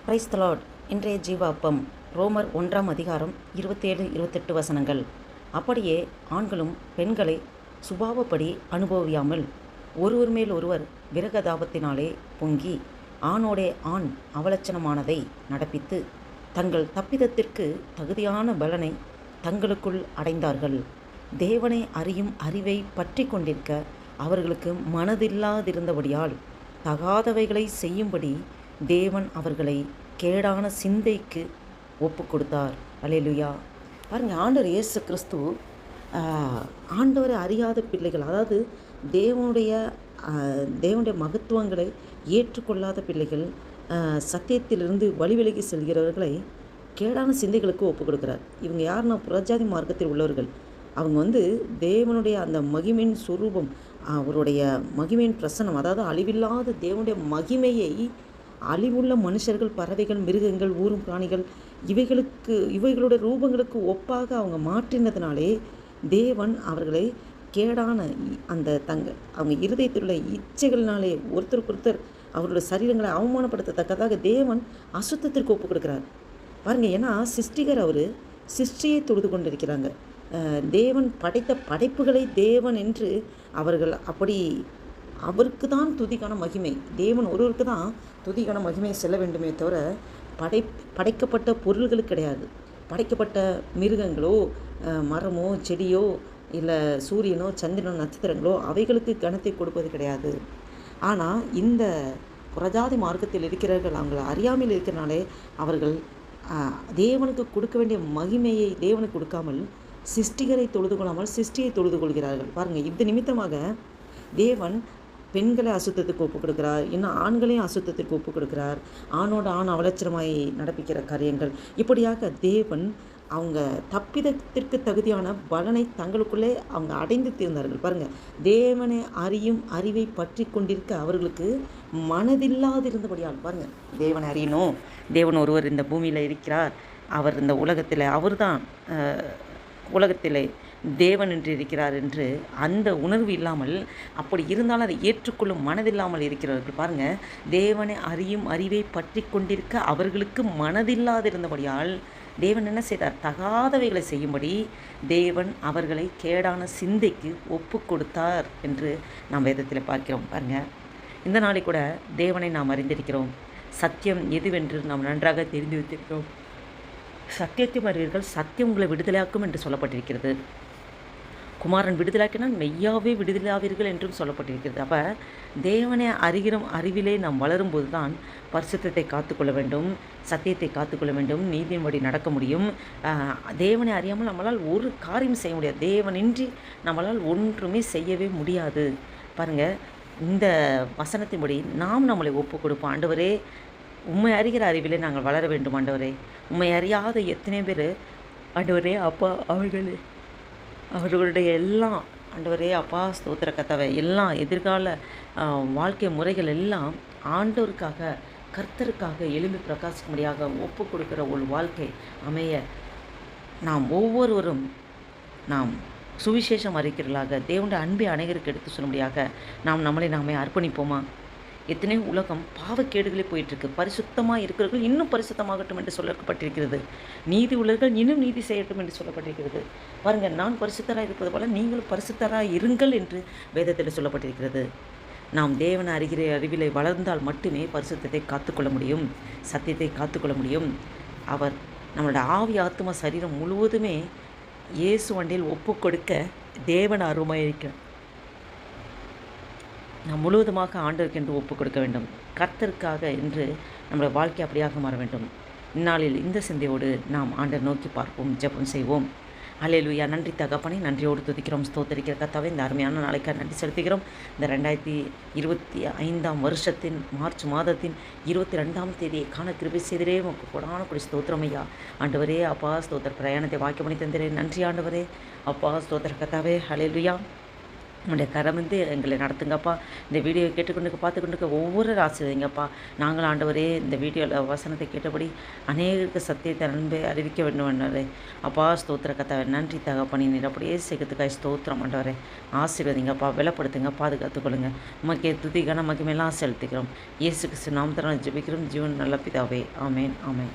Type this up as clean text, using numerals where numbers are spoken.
Praise the Lord. இன்றைய ஜீவ அப்பம் ரோமர் 1ஆம் அதிகாரம் 27-28 வசனங்கள். அப்படியே ஆண்களும் பெண்களை சுபாவப்படி அனுபவியாமல் ஒருவர் மேல் ஒருவர் விரகதாபத்தினாலே பொங்கி ஆணோடே ஆண் அவலட்சணமானதை நடப்பித்து தங்கள் தப்பிதத்திற்கு தகுதியான பலனை தங்களுக்குள் அடைந்தார்கள். தேவனை அறியும் அறிவை பற்றி கொண்டிருக்க அவர்களுக்கு மனதில்லாதிருந்தபடியால் தகாதவைகளை செய்யும்படி தேவன் அவர்களை கேடான சிந்தைக்கு ஒப்பு கொடுத்தார். அல்லேலூயா. பாருங்கள், ஆண்டவர் இயேசு கிறிஸ்து ஆண்டவரை அறியாத பிள்ளைகள், அதாவது தேவனுடைய மகத்துவங்களை ஏற்றுக்கொள்ளாத பிள்ளைகள், சத்தியத்திலிருந்து வழிவிலகி செல்கிறவர்களை கேடான சிந்தைகளுக்கு ஒப்பு கொடுக்குறார். இவங்க யாருன்னா புறஜாதி மார்க்கத்தில் உள்ளவர்கள். அவங்க தேவனுடைய அந்த மகிமையின் சுரூபம், அவருடைய மகிமையின் பிரசன்னம், அதாவது அழிவில்லாத தேவனுடைய மகிமையை அழிவுள்ள மனுஷர்கள், பறவைகள், மிருகங்கள், ஊரும் பிராணிகள் இவைகளுடைய ரூபங்களுக்கு ஒப்பாக அவங்க மாற்றினதுனாலே தேவன் அவர்களை கேடான அந்த அவங்க இருதயத்தில் உள்ள இச்சைகளினாலே ஒருத்தருக்கொருத்தர் அவருடைய சரீரங்களை அவமானப்படுத்தத்தக்கதாக தேவன் அசுத்தத்திற்கு ஒப்பு கொடுக்குறார். பாருங்கள், ஏன்னா சிருஷ்டிகர் அவர் சிருஷ்டியை தொழுது கொண்டிருக்கிறாங்க. தேவன் படைத்த படைப்புகளை தேவன் என்று அவர்கள் அப்படி அவருக்கு தான் துதிக்கான மகிமை, தேவன் ஒருவருக்கு தான் துதிக்கான மகிமையை செல்ல வேண்டுமே தவிர படைக்கப்பட்ட பொருள்களுக்கு கிடையாது. படைக்கப்பட்ட மிருகங்களோ மரமோ செடியோ இல்லை சூரியனோ சந்திரனோ நட்சத்திரங்களோ அவைகளுக்கு கனத்தை கொடுப்பது கிடையாது. ஆனால் இந்த புறஜாதி மார்க்கத்தில் இருக்கிறவர்கள் அவங்களை அறியாமல் இருக்கிறனாலே அவர்கள் தேவனுக்கு கொடுக்க வேண்டிய மகிமையை தேவனுக்கு கொடுக்காமல் சிருஷ்டிகரை தொழுது கொள்ளாமல் சிருஷ்டியை தொழுது கொள்கிறார்கள். பாருங்கள், இது நிமித்தமாக தேவன் பெண்களை அசுத்தத்துக்கு ஒப்பு கொடுக்கிறார், இன்னும் ஆண்களையும் அசுத்தத்திற்கு ஒப்பு கொடுக்கிறார். ஆணோட ஆண் அவலட்சணமாய் நடப்பிக்கிற காரியங்கள், இப்படியாக தேவன் அவங்க தப்பிதத்திற்கு தகுதியான பலனை தங்களுக்குள்ளே அவங்க அடைந்து தீர்ந்தார்கள். பாருங்கள், தேவனை அறியும் அறிவை பற்றி கொண்டிருக்க அவர்களுக்கு மனதில்லாதிருந்தபடியால். பாருங்கள், தேவனை அறியணும், தேவன் ஒருவர் இந்த பூமியில் இருக்கிறார், அவர் இந்த உலகத்தில் அவர்தான் உலகத்திலே தேவன் என்று இருக்கிறார் என்று அந்த உணர்வு இல்லாமல், அப்படி இருந்தாலும் அதை ஏற்றுக்கொள்ளும் மனதில்லாமல் இருக்கிறவர்கள். பாருங்கள், தேவனை அறியும் அறிவை பற்றி கொண்டிருக்க அவர்களுக்கு மனதில்லாதிருந்தபடியால் தேவன் என்ன செய்தார்? தகாதவைகளை செய்யும்படி தேவன் அவர்களை கேடான சிந்தைக்கு ஒப்பு கொடுத்தார் என்று நாம் வேதத்தில் பார்க்கிறோம். பாருங்கள், இந்த நாளை கூட தேவனை நாம் அறிந்திருக்கிறோம். சத்தியம் எதுவென்று நாம் நன்றாக தெரிந்து வைத்திருக்கிறோம். சத்தியத்தை அறிவீர்கள், சத்தியம் உங்களை விடுதலையாக்கும் என்று சொல்லப்பட்டிருக்கிறது. குமாரன் விடுதலாக்கினால் மெய்யாவே விடுதலாவீர்கள் என்றும் சொல்லப்பட்டிருக்கிறது. அப்போ தேவனை அறிவிலே நாம் வளரும்போது தான் பரிசுத்தத்தை காத்துக்கொள்ள வேண்டும், சத்தியத்தை காத்துக்கொள்ள வேண்டும், நீதியின்படி நடக்க முடியும். தேவனை அறியாமல் நம்மளால் ஒரு காரியம் செய்ய முடியாது. தேவனின்றி நம்மளால் ஒன்றுமே செய்யவே முடியாது. பாருங்கள், இந்த வசனத்தின்படி நாம் நம்மளை ஒப்பு கொடுப்போம். ஆண்டவரே, உண்மை அறிகிற அறிவிலே நாங்கள் வளர வேண்டும். ஆண்டவரே, உண்மை அறியாத எத்தனை பேர் ஆண்டவரே அப்பா அவர்களுடைய எல்லாம் ஆண்டவரே அப்பா ஸ்தோத்திர கர்த்தாவே எல்லாம் எதிர்கால வாழ்க்கை முறைகள் எல்லாம் ஆண்டவருக்காக கர்த்தருக்காக எழும்பி பிரகாசிக்கும்படியாக ஒப்பு கொடுக்குற ஒரு வாழ்க்கை அமைய நாம் ஒவ்வொருவரும் நாம் சுவிசேஷம் அறிக்கிறவர்களாக தேவனுடைய அன்பை அனைவருக்கு எடுத்து சொல்லும்படியாக நாம் நம்மளை நாமே அர்ப்பணிப்போமா? எத்தனையோ உலகம் பாவக்கேடுகளே போயிட்டுருக்கு. பரிசுத்தமாக இருக்கிறவர்கள் இன்னும் பரிசுத்தமாகட்டும் என்று சொல்லப்பட்டிருக்கிறது. நீதி உள்ளவர்கள் இன்னும் நீதி செய்யட்டும் என்று சொல்லப்பட்டிருக்கிறது. பாருங்கள், நான் பரிசுத்தராக இருப்பது போல நீங்களும் பரிசுத்தராக இருங்கள் என்று வேதத்தில் சொல்லப்பட்டிருக்கிறது. நாம் தேவனை அறிகிற அறிவிலை வளர்ந்தால் மட்டுமே பரிசுத்தத்தை காத்துக்கொள்ள முடியும், சத்தியத்தை காத்துக்கொள்ள முடியும். அவர் நம்மளோட ஆவி ஆத்மா சரீரம் முழுவதுமே இயேசு வண்டியில் ஒப்பு கொடுக்க தேவன் அருமையிருக்கிறார். நாம் முழுவதுமாக ஆண்டவருக்கு என்று ஒப்பு கொடுக்க வேண்டும். கர்த்தருக்காக என்று நம்முடைய வாழ்க்கை அப்படியாக மாற வேண்டும். இந்நாளில் இந்த சிந்தையோடு நாம் ஆண்டவர் நோக்கி பார்ப்போம், ஜெபம் செய்வோம். அல்லேலூயா. நன்றி தகப்பனே, நன்றியோடு துதிக்கிறோம், ஸ்தோத்தரிக்கிற கர்த்தாவே, இந்த அருமையான நாளைக்காக நன்றி செலுத்துகிறோம். இந்த 2025 வருஷத்தின் மார்ச் மாதத்தின் 22ஆம் தேதியை காண கிருபை செய்திரே உமக்கு கொடான கொடி ஸ்தோத்திரம் ஐயா. ஆண்டவரே அப்பா ஸ்தோத்திர பிரயாணத்தை வாக்கியம் பண்ணி தந்திரே. நன்றி ஆண்டவரே அப்பா ஸ்தோத்திர கர்த்தாவே. அல்லேலூயா. உங்களுடைய கரம் வந்து எங்களை நடத்துங்கப்பா. இந்த வீடியோவை கேட்டுக்கொண்டு பார்த்துக்கொண்டு ஒவ்வொரு ஆசீர்வதிங்கப்பா. நாங்கள் ஆண்டவரே இந்த வீடியோவில் வசனத்தை கேட்டபடி அநேகருக்கு சத்தியத்தை அன்பை அறிவிக்க வேண்டும் ஆண்டவரே. அப்பா ஸ்தோத்திர கத்தாவே, நன்றி தகப்பனே. நீர் அப்படியே செய்கிறதுக்காக ஸ்தோத்திரம் ஆண்டவரே. ஆசீர்வதிங்கப்பா, பலப்படுத்துங்க, பாதுகாத்துக்கொள்ளுங்க. உமக்கே துதி கன மகிமையெல்லாம் செலுத்துகிறோம். இயேசு கிறிஸ்து நாமத்தில் ஜெபிக்கிறோம் ஜீவன் நல்ல பிதாவே. ஆமேன், ஆமேன்.